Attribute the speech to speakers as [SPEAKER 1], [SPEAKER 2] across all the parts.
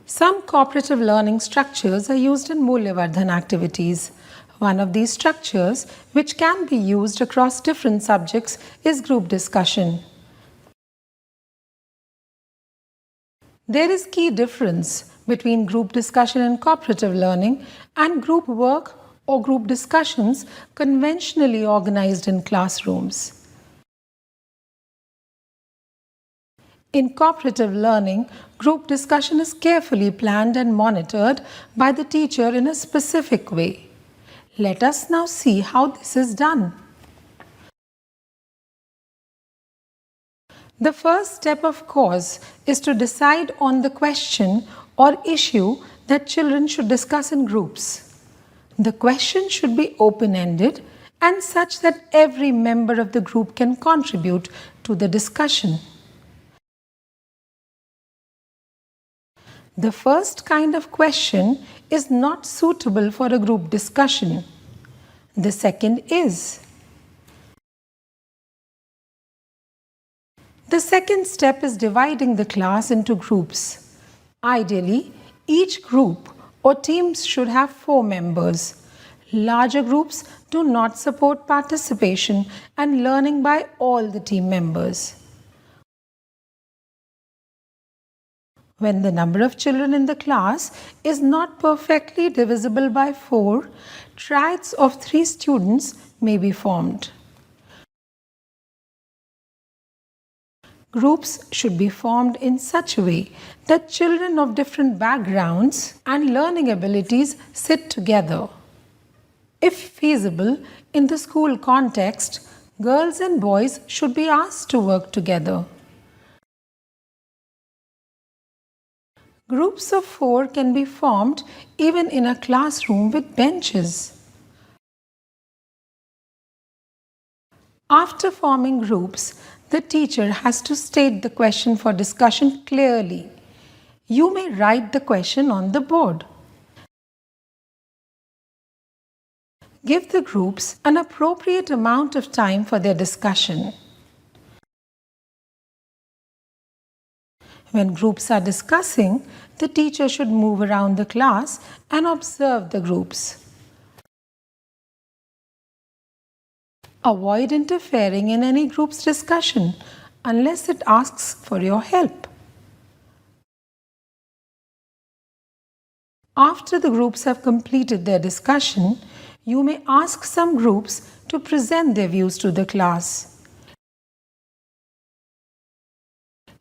[SPEAKER 1] Some cooperative learning structures are used in Mulyavardhan activities. One of these structures, which can be used across different subjects, is group discussion. There is key difference between group discussion in cooperative learning and group work or group discussions conventionally organized in classrooms. In cooperative learning, group discussion is carefully planned and monitored by the teacher in a specific way. Let us now see how this is done. The first step, of course, is to decide on the question or issue that children should discuss in groups. The question should be open-ended and such that every member of the group can contribute to the discussion. The first kind of question is not suitable for a group discussion. The second is. The second step is dividing the class into groups. Ideally, each group or teams should have 4 members. Larger groups do not support participation and learning by all the team members. When the number of children in the class is not perfectly divisible by 4, triads of 3 students may be formed. Groups should be formed in such a way that children of different backgrounds and learning abilities sit together. If feasible, in the school context, girls and boys should be asked to work together. Groups of 4 can be formed even in a classroom with benches. After forming groups, the teacher has to state the question for discussion clearly. You may write the question on the board. Give the groups an appropriate amount of time for their discussion. When groups are discussing, the teacher should move around the class and observe the groups. Avoid interfering in any group's discussion unless it asks for your help. After the groups have completed their discussion, you may ask some groups to present their views to the class.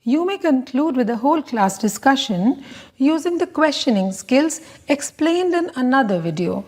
[SPEAKER 1] You may conclude with a whole class discussion using the questioning skills explained in another video.